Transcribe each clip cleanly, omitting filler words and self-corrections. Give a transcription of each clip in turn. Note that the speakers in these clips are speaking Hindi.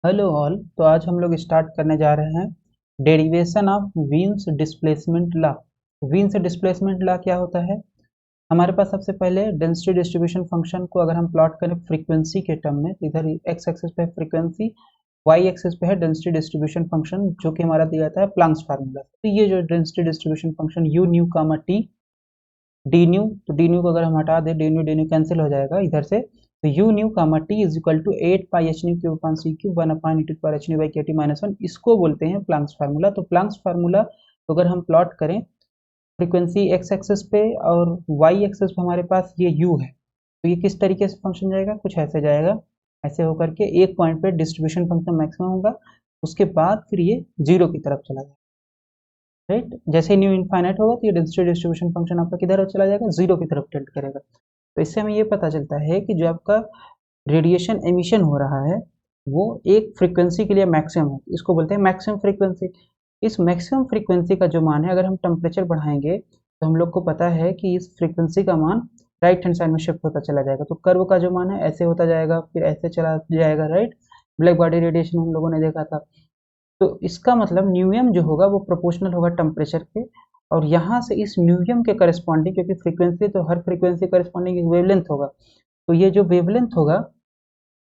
Hello all. तो आज हम लोग स्टार्ट करने जा रहे हैं derivation of Wien's displacement law. Wien's displacement law क्या होता है? हमारे पास सबसे पहले डेंसिटी डिस्ट्रीब्यूशन फंक्शन को अगर हम प्लॉट करें फ्रीक्वेंसी के टर्म में, तो इधर एक्स एक्सिस पे है फ्रीक्वेंसी, वाई एक्सिस पे है डेंसिटी डिस्ट्रीब्यूशन फंक्शन, जो कि हमारा दिया जाता है प्लैंक्स फार्मूला। तो ये जो density distribution function u nu comma t d nu, तो डी न्यू को अगर हम हटा दें, डी न्यू कैंसिल हो जाएगा इधर से। तो u nu comma t is equal to 8 pi h nu cube upon c cube 1 upon E to power H nu by k T minus 1। इसको बोलते हैं प्लैंक्स फार्मूला। तो प्लैंक्स फार्मूला तो अगर हम प्लॉट करें फ्रीक्वेंसी एक्स एक्सिस पे और वाई एक्सिस पे, हमारे पास ये यू है, तो ये किस तरीके से फंक्शन जाएगा, कुछ ऐसे जाएगा। ऐसे होकर के एक पॉइंट पे डिस्ट्रीब्यूशन फंक्शन मैक्सिमम होगा, उसके बाद फिर ये जीरो की तरफ चला जाएगा। राइट, जैसे न्यू इनफाइनाइट होगा तो ये डेंसिटी डिस्ट्रीब्यूशन फंक्शन आपका किधर चला जाएगा, जीरो की तरफ टिल्ट करेगा। तो इससे हमें ये पता चलता है कि जो आपका रेडिएशन एमिशन हो रहा है वो एक फ्रीक्वेंसी के लिए मैक्सिमम है, इसको बोलते हैं मैक्सिमम फ्रीक्वेंसी। इस मैक्सिमम फ्रीक्वेंसी का जो मान है, अगर हम टेम्परेचर बढ़ाएंगे तो हम लोग को पता है कि इस फ्रीक्वेंसी का मान राइट हैंड साइड में शिफ्ट होता चला जाएगा। तो कर्व का जो मान है ऐसे होता जाएगा, फिर ऐसे चला जाएगा। राइट, ब्लैक बॉडी रेडिएशन हम लोगों ने देखा था। तो इसका मतलब न्यूएम जो होगा वो प्रोपोर्शनल होगा टेम्परेचर के, और यहाँ से इस न्यूएम के करस्पॉन्डिंग, क्योंकि फ्रीक्वेंसी तो हर फ्रीक्वेंसी करस्पॉन्डिंग एक वेवलेंथ होगा, तो ये जो वेवलेंथ होगा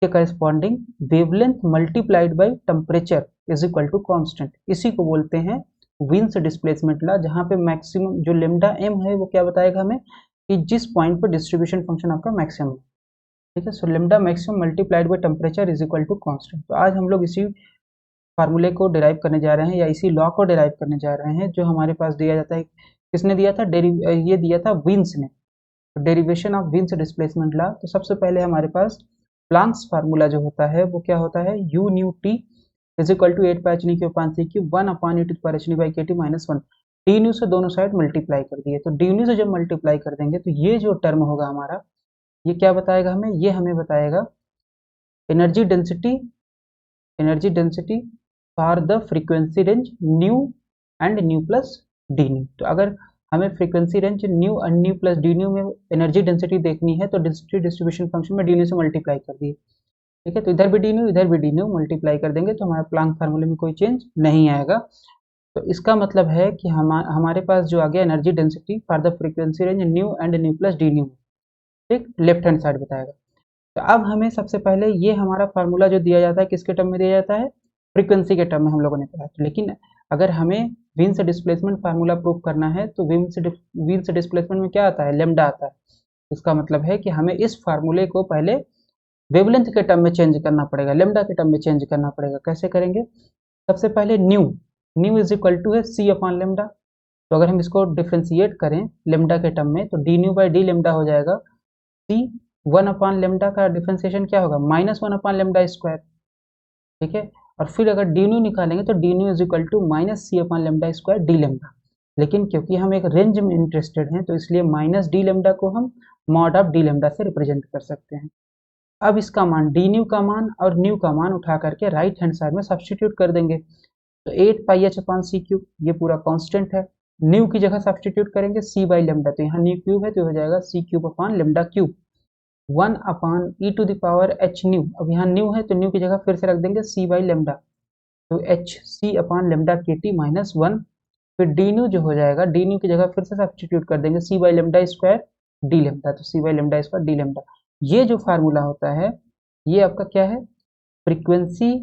के corresponding wavelength multiplied by temperature is equal to constant. इसी को बोलते हैं विन्स डिस्प्लेसमेंट लॉ, जहाँ पे मैक्सिमम जो लेमडा एम है वो क्या बताएगा हमें कि जिस पॉइंट पर डिस्ट्रीब्यूशन फंक्शन आपका मैक्सिमम है। ठीक है, so lambda maximum multiplied by temperature is equal to constant. तो आज हम लोग इसी फार्मूले को डिराइव करने जा रहे हैं, या इसी लॉ को डिराइव करने जा रहे हैं, जो हमारे पास दिया जाता है। किसने दिया था? ये दिया था विन्स ने। Derivation of wins displacement law. तो सबसे पहले हमारे पास प्लैंक्स फार्मूला जो होता है वो क्या होता है, u nu t is equal to 8 pi h nu cube upon c cube 1 upon E to the power H nu by k T minus 1। D nu से दोनों साइड मल्टीप्लाई कर दिए, तो डी न्यू से जब मल्टीप्लाई कर देंगे तो ये जो टर्म होगा हमारा, ये क्या बताएगा हमें, ये हमें बताएगा energy density for the frequency range new and new plus D nu. तो अगर हमें frequency range new and new plus D new में एनर्जी डेंसिटी देखनी है, तो डेंसिटी डिस्ट्रीब्यूशन फंक्शन में डी न्यू से मल्टीप्लाई कर दिए। ठीक है, तो इधर भी डी न्यू इधर भी डी न्यू मल्टीप्लाई कर देंगे, तो हमारे प्लैंक फार्मूले में कोई चेंज नहीं आएगा। तो इसका मतलब है कि हमारे पास जो आ गया energy density for the frequency range new and new plus D new, ठीक, लेफ्ट हैंड साइड बताएगा। तो अब हमें सबसे पहले ये हमारा फार्मूला जो दिया जाता है किसके टर्म में दिया जाता है, फ्रीक्वेंसी के टर्म में हम लोगों ने पढ़ा। लेकिन अगर हमें विन्स डिस्प्लेसमेंट फार्मूला प्रूव करना है तो विन्स डिस्प्लेसमेंट में क्या आता है, लेमडा आता है। इसका मतलब है कि हमें इस फार्मूले को पहले वेवलेंथ के टर्म में चेंज करना पड़ेगा, लेमडा के टर्म में चेंज करना पड़ेगा। कैसे करेंगे? सबसे पहले nu nu is equal to है सी अपान लेमडा। तो अगर हम इसको डिफ्रेंशिएट करें लेमडा के टर्म में, तो d new by D lambda हो जाएगा सी 1 अपान लेमडा का डिफ्रेंसिएशन क्या होगा, माइनस 1 अपान लेमडा स्क्वायर। ठीक है, और फिर अगर डी न्यू निकालेंगे तो d nu is equal to minus c upon lambda square D lambda. लेकिन क्योंकि हम एक रेंज में इंटरेस्टेड हैं, तो इसलिए माइनस डी लेमडा को हम मॉड ऑफ डी लेमडा से रिप्रेजेंट कर सकते हैं। अब इसका मान डी न्यू का मान और न्यू का मान उठा करके राइट हैंड साइड में सब्सटीट्यूट कर देंगे। तो 8 पाई एच अपान सी क्यूब, ये पूरा कांस्टेंट है। न्यू की जगह सब्सटीट्यूट करेंगे सी बाई लेमडा, तो यहाँ न्यू क्यूब है तो हो जाएगा C cube upon lambda cube 1 upon E to the power H nu. अब यहाँ न्यू है तो न्यू की जगह फिर से रख देंगे सी बाई लेमडा, तो एच सी अपान लेमडा के टी माइनस 1। फिर डी न्यू जो हो जाएगा, डी न्यू की जगह फिर से सब्सटीट्यूट कर देंगे C by lambda square D lambda, तो C by lambda square D lambda. ये जो फार्मूला होता है ये आपका क्या है, फ्रीक्वेंसी,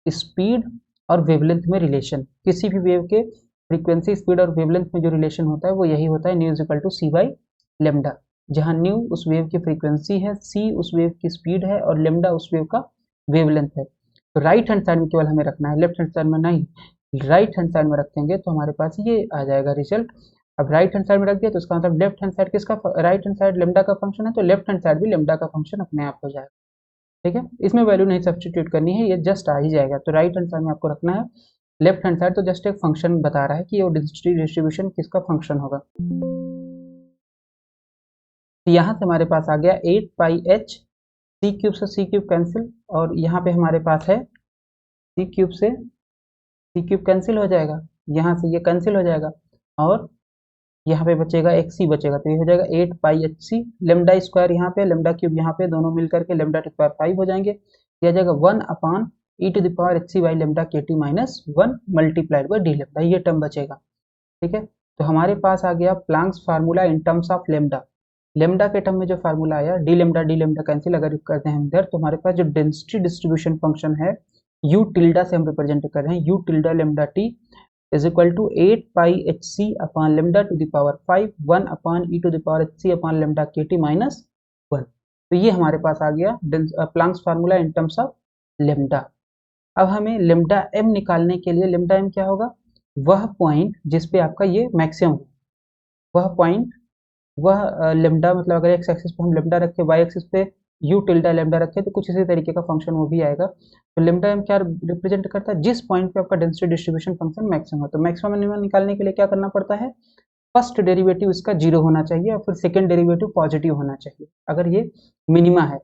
स्पीड और वेवलेंथ में रिलेशन। किसी भी वेव के फ्रीक्वेंसी, स्पीड और वेवलेंथ में जो रिलेशन होता है वो यही होता है, nu is equal to c by lambda, जहाँ न्यू उस वेव की फ्रीक्वेंसी है, सी उस वेव की स्पीड है और लेमडा उस वेव का वेवलेंथ है। तो राइट हैंड साइड में केवल हमें रखना है, लेफ्ट हैंड साइड में नहीं। राइट हैंड साइड में रखेंगे तो हमारे पास ये आ जाएगा रिजल्ट। अब राइट हैंड साइड में रख दिया तो इसका मतलब लेफ्ट हैंड साइड किसका, राइट हैंड साइड लेमडा का फंक्शन है, तो लेफ्ट हैंड साइड भी लेमडा का फंक्शन अपने आप हो जाएगा। ठीक है, इसमें वैल्यू नहीं सब्सटीट्यूट करनी है, ये जस्ट आ ही जाएगा। तो राइट हैंड साइड में आपको रखना है, लेफ्ट हैंड साइड तो जस्ट एक फंक्शन बता रहा है कि वो डेंसिटी डिस्ट्रीब्यूशन किसका फंक्शन होगा। तो यहाँ से हमारे पास आ गया 8 पाई एच, सी क्यूब से सी क्यूब कैंसिल, और यहाँ पे हमारे पास है सी क्यूब से सी क्यूब कैंसिल हो जाएगा, यहाँ से ये कैंसिल हो जाएगा, और यहाँ पे बचेगा एक सी बचेगा, तो ये हो जाएगा 8 पाई एच सी, लेमडा स्क्वायर यहाँ पे, लेमडा क्यूब यहाँ पे, दोनों मिलकर के लेमडा टू पावर 5 हो जाएंगे। यह जाएगा 1 upon E to the power H C by lambda के T minus 1 multiplied by D lambda, ये टर्म बचेगा। ठीक है, तो हमारे पास आ गया Planck's formula in terms of lambda. Lambda के टर्म में जो फार्मूला आया डी लेमडा कैंसिल अगर करते हैं हम इधर, तो हमारे पास जो डेंसिटी डिस्ट्रीब्यूशन फंक्शन है यू टिल्डा से हम रिप्रेजेंट कर रहे हैं, u tilde lambda t is equal to 8 pi h C upon lambda to the power 5 1 upon E to the power H C upon lambda के टी माइनस 1। तो ये हमारे पास आ गया Planck's formula in terms of lambda. अब हमें लेमडा एम निकालने के लिए लेमडा एम क्या होगा, वह पॉइंट जिसपे आपका ये मैक्सिमम हो, वह पॉइंट, वह लेमडा मतलब अगर एक्स एक्सिस पे हम लेमडा रखे, वाई एक्सिस पे यू टिल्डा लेमडा रखे, तो कुछ इसी तरीके का फंक्शन वो भी आएगा। तो लेमडा एम क्या रिप्रेजेंट करता है, जिस पॉइंट पे आपका डेंसिटी डिस्ट्रीब्यूशन फंक्शन मैक्सिमम है। तो मैक्सिमम मिनिमम निकालने के लिए क्या करना पड़ता है, फर्स्ट डेरिवेटिव इसका 0 होना चाहिए और फिर सेकेंड डेरिवेटिव पॉजिटिव होना चाहिए अगर ये मिनिमा है।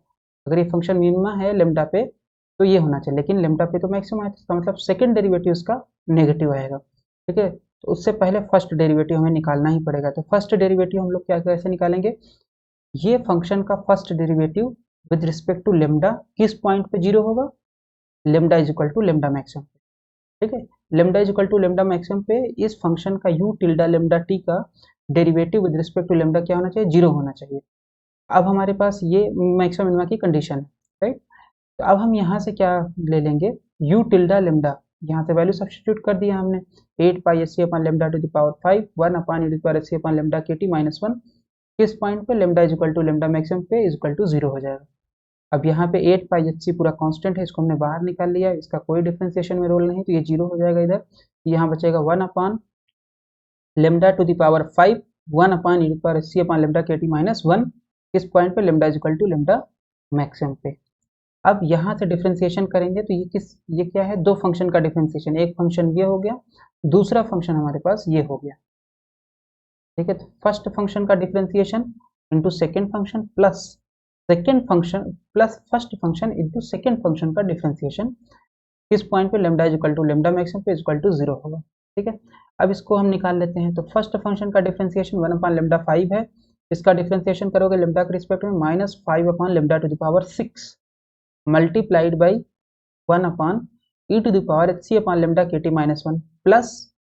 अगर ये फंक्शन मिनिमा है लेमडा पे तो ये होना चाहिए, लेकिन लेमडा पे तो मैक्सिमम है, तो इसका मतलब सेकेंड डेरिवेटिव इसका नेगेटिव आएगा। ठीक है, तो उससे पहले फर्स्ट डेरिवेटिव हमें निकालना ही पड़ेगा। तो फर्स्ट डेरिवेटिव हम लोग क्या कैसे निकालेंगे, ये फंक्शन का first derivative with respect to lambda किस पॉइंट पे 0 होगा, lambda is equal to lambda maximum पे। ठीक है, lambda is equal to lambda maximum पे इस फंक्शन का यू टिल्डा लेमडा टी का derivative with respect to lambda क्या होना चाहिए, 0 होना चाहिए। अब हमारे पास ये मैक्सिमम मिनिमा की कंडीशन है, राइट। तो अब हम यहाँ से क्या ले लेंगे, यू टिल्डा लेमडा, यहाँ से वैल्यू सब्स्टिट्यूट कर दिया हमने, 8 pi S C upon lambda to the power 5 1 upon E to the power S C upon lambda के टी माइनस 1, किस पॉइंट पे, lambda is equal to lambda maximum पे इज इक्वल टू 0 हो जाएगा। अब यहाँ पे 8 पाई एच सी पूरा कांस्टेंट है, इसको हमने बाहर निकाल लिया, इसका कोई डिफरेंशिएशन में रोल नहीं, तो ये 0 हो जाएगा इधर। यहाँ बचेगा 1 upon lambda to the power 5 1 upon E to the power S C upon lambda के टी माइनस 1, किस पॉइंट पे, lambda is equal to lambda maximum पे। अब यहाँ से डिफरेंशिएशन करेंगे तो ये क्या है, दो फंक्शन का डिफरेंशिएशन, एक फंक्शन ये हो गया, दूसरा फंक्शन हमारे पास ये हो गया। ठीक है, तो फर्स्ट फंक्शन का differentiation into second function plus second function plus first function into second function का डिफरेंशिएशन किस पॉइंट पे, lambda is equal to lambda maximum पे इज इक्वल टू 0 होगा। ठीक है, अब इसको हम निकाल लेते हैं। तो फर्स्ट फंक्शन का डिफरेंशिएशन 1 अपॉन लेमडा 5 है, इसका डिफरेंशिएशन करोगे लेमडा के रिस्पेक्ट में -5 upon lambda to the power 6 multiplied by 1 upon E to the power H C upon lambda के T minus 1 plus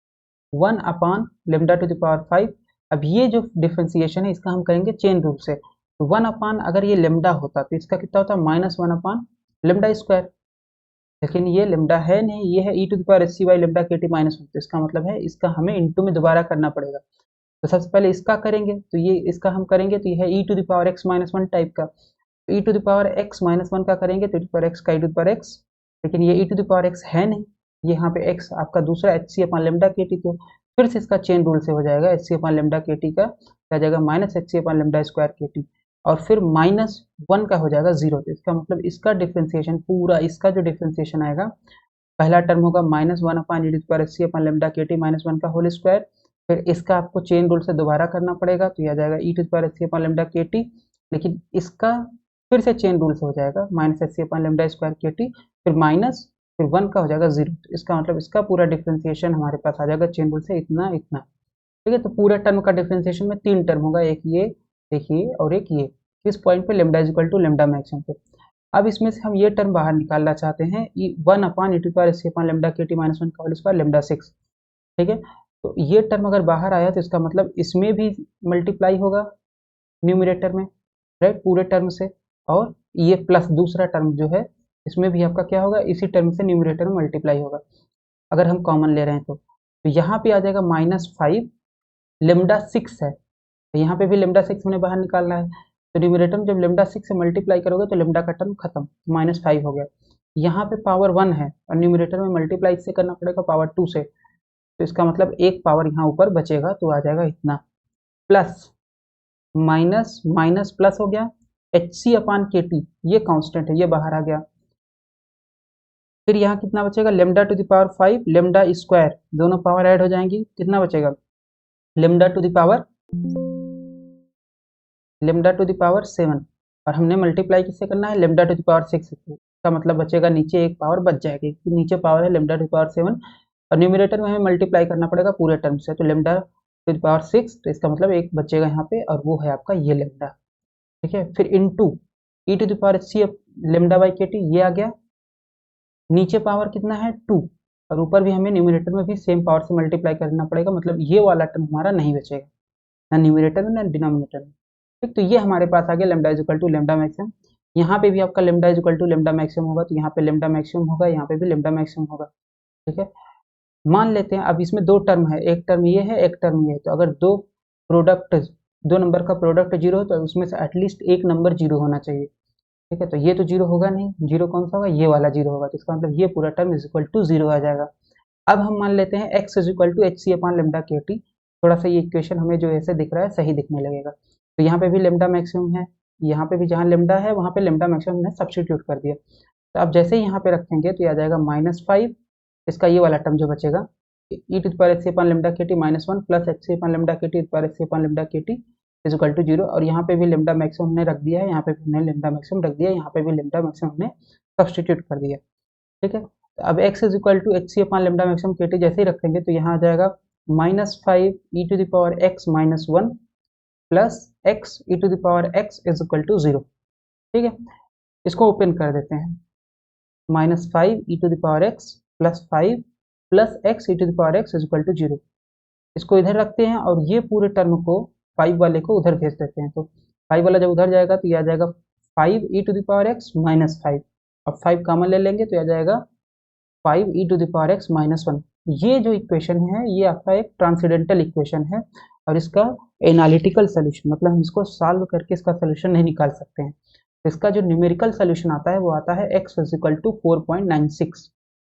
1 upon lambda to the power 5। अब ये जो डिफरेंशिएशन है इसका हम करेंगे चेन रूल से। तो 1 अपॉन अगर ये लेमडा होता तो इसका कितना होता, -1 अपॉन लेमडा स्क्वायर, लेकिन ये लेमडा है नहीं, ये है E to the power H C by lambda के टी माइनस 1, तो इसका मतलब है इसका हमें इंटू में दोबारा करना पड़ेगा। तो सबसे पहले इसका करेंगे, तो ये इसका हम करेंगे तो ये है E to the power X minus 1 type का, E to the power X minus 1 का करेंगे तो E to the power X का E to the power X, लेकिन ये E to the power X है नहीं, ये यहाँ पे एक्स आपका दूसरा एच सी अपॉन लेमडा के टी, तो फिर से इसका चेन रूल से हो जाएगा, एच सी अपॉन लेमडा के टी का क्या जाएगा minus H C upon lambda square के टी, और फिर -1 का हो जाएगा 0। तो इसका मतलब इसका डिफरेंशिएशन पूरा, इसका जो डिफरेंशिएशन आएगा, पहला टर्म होगा -1 upon E to the power H C upon lambda के टी माइनस 1 का होल स्क्वायर, फिर इसका आपको चेन रूल से दोबारा करना पड़ेगा, तो यह आ जाएगा E to the power H C upon lambda के टी, लेकिन इसका फिर से चेन रूल से हो जाएगा minus H C upon lambda square के टी, फिर माइनस, फिर 1 का हो जाएगा 0। तो इसका मतलब इसका पूरा डिफरेंशिएशन हमारे पास आ जाएगा चेन रूल से इतना इतना। ठीक है, तो पूरा टर्म का डिफरेंशिएशन में 3 टर्म होगा, एक ये और एक ये, किस पॉइंट पे, lambda is equal to lambda maximum पे। अब इसमें से हम ये टर्म बाहर निकालना चाहते हैं, 1 upon E to the power H C upon lambda के टी माइनस 1 का होल स्क्वायर लेमडा 6। ठीक है, तो ये टर्म अगर बाहर आया तो इसका मतलब इसमें भी मल्टीप्लाई होगा न्यूमरेटर में, राइट, पूरे टर्म से, और ये प्लस दूसरा टर्म जो है इसमें भी आपका क्या होगा, इसी टर्म से न्यूमरेटर में मल्टीप्लाई होगा अगर हम कॉमन ले रहे हैं। तो यहाँ पे आ जाएगा -5, लेमडा 6 है, तो यहाँ पे भी लेमडा 6 हमने बाहर निकालना है, तो न्यूमरेटर में जब लेमडा 6 से मल्टीप्लाई करोगे तो लेमडा का टर्म खत्म, -5 हो गया। यहाँ पे पावर 1 है और न्यूमरेटर में मल्टीप्लाई से करना पड़ेगा पावर 2 से, तो इसका मतलब एक पावर यहाँ ऊपर बचेगा, तो आ जाएगा इतना, प्लस माइनस माइनस प्लस हो गया, एच सी अपॉन के टी ये कांस्टेंट है, ये बाहर आ गया, फिर यहाँ कितना बचेगा, lambda to the power 5 lambda square, दोनों पावर ऐड हो जाएंगी, कितना बचेगा, लेमडा टू द पावर 7, और हमने मल्टीप्लाई किससे करना है, लेमडा टू द पावर 6 से, इसका मतलब बचेगा नीचे एक पावर बच जाएगी, नीचे पावर है लेमडा टू द पावर 7 और न्यूमरेटर में हमें मल्टीप्लाई करना पड़ेगा पूरे टर्म से, तो लेमडा टू द पावर 6, तो इसका मतलब एक बचेगा यहाँ पे, और वो है आपका ये लेमडा। ठीक है, फिर into e to the power c lambda by k t, ये आ गया, नीचे पावर कितना है 2, और ऊपर भी हमें न्यूमरेटर में भी सेम पावर से मल्टीप्लाई करना पड़ेगा, मतलब ये वाला टर्म हमारा नहीं बचेगा, ना न्यूमरेटर में ना डिनोमिनेटर में। ठीक, तो ये हमारे पास आ गया lambda is equal to lambda maximum. यहाँ पे भी आपका lambda is equal to lambda maximum होगा, तो यहाँ पे लेमडा मैक्सिमम होगा, यहाँ पे भी लेमडा मैक्सिमम होगा। ठीक है, मान लेते हैं अब इसमें दो टर्म है, एक टर्म ये है, एक टर्म ये है, तो अगर दो नंबर का प्रोडक्ट जीरो है तो उसमें से एटलीस्ट एक नंबर जीरो होना चाहिए। ठीक है, तो ये तो जीरो होगा नहीं, जीरो कौन सा होगा, ये वाला जीरो होगा, तो इसका मतलब ये पूरा term is equal to zero आ जाएगा। अब हम मान लेते हैं x is equal to H C upon lambda के टी। थोड़ा सा ये इक्वेशन हमें जो ऐसे दिख रहा है सही दिखने लगेगा। तो यहाँ पे भी लेमडा मैक्सिमम है, यहाँ पे भी जहाँ लेमडा है वहाँ पे लेमडा मैक्सिमम हमने सब्सटीट्यूट कर दिया। तो अब जैसे ही यहाँ पे रखेंगे तो ये आ जाएगा -5, इसका ये वाला टर्म जो बचेगा E to the power X C upon lambda के T -1 plus X C upon lambda के T power X C upon lambda के T is equal to zero. और यहाँ पे भी लेमडा मैक्सिमम हमने रख दिया है, यहाँ पे भी हमने लेमडा मैक्सिमम रख दिया, यहाँ पे भी लेमडा मैक्सिमम हमने सब्सटीट्यूट कर दिया। ठीक है, तो अब x is equal to H C upon lambda maximum के टी जैसे ही रखेंगे तो यहाँ आ जाएगा -5 E to the power x -1 plus x E to the power x is equal to zero. ठीक है, इसको ओपन कर देते हैं, -5 E to the power x plus 5 plus x E to the power x is equal to zero. इसको इधर रखते हैं और ये पूरे टर्म को 5 वाले को उधर भेज देते हैं, तो 5 वाला जब उधर जाएगा तो ये आ जाएगा 5 E to the power x -5, अब 5 कॉमन ले लेंगे तो ये आ जाएगा 5 E to the power x -1। ये जो इक्वेशन है ये आपका एक ट्रांसेंडेंटल इक्वेशन है, और इसका एनालिटिकल सोल्यूशन मतलब हम इसको सॉल्व करके इसका सोल्यूशन नहीं निकाल सकते हैं। तो इसका जो न्यूमेरिकल सोल्यूशन आता है वो आता है x इज इक्वल टू 4.96।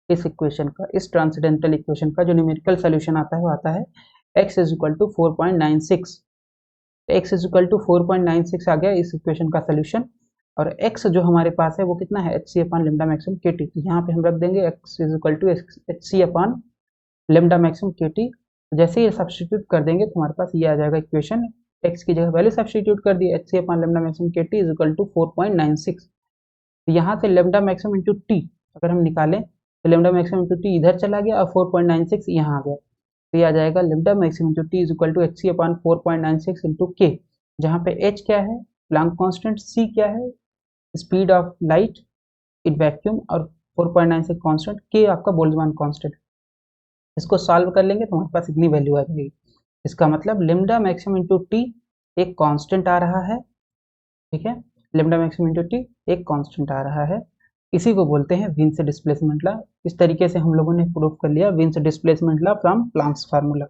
इस इक्वेशन का, इस ट्रांसेंडेंटल इक्वेशन का जो न्यूमेरिकल सोल्यूशन आता है वो आता है x is equal to 4.96। x is equal to 4.96 आ गया इस इक्वेशन का सोल्यूशन, और x जो हमारे पास है वो कितना है एच सी अपॉन लेमडा मैक्सिमम के टी। तो यहाँ पे हम रख देंगे x is equal to H C upon lambda maximum के टी। जैसे ही सब्सटीट्यूट कर देंगे तो हमारे पास ये आ जाएगा इक्वेशन, x की जगह वैल्यू सब्सटीट्यूट कर दी एच सी अपॉन लेमडा मैक्सिमम के टी इज इक्वल टू 4.96। तो यहाँ से लेमडा मैक्सिमम इंटू टी अगर हम निकालें तो लेमडा मैक्सिमम इंटू टी इधर चला गया और 4.96 यहाँ आ गया, तो ये आ जाएगा lambda maximum into T is equal to H C upon 4.96 into k, जहाँ पे h क्या है प्लैंक कांस्टेंट, c क्या है speed of light in vacuum, और 4.96 कांस्टेंट, k आपका बोल्ट्जमान कांस्टेंट। इसको सॉल्व कर लेंगे तो हमारे पास इतनी वैल्यू आ जाएगी। इसका मतलब लेमडा मैक्सिमम इंटू टी एक कांस्टेंट आ रहा है। ठीक है, लेमडा मैक्सिमम इंटू टी एक कांस्टेंट आ रहा है, इसी को बोलते हैं विन्स डिस्प्लेसमेंट लॉ। इस तरीके से हम लोगों ने प्रूव कर लिया Wien's displacement law from Planck's formula.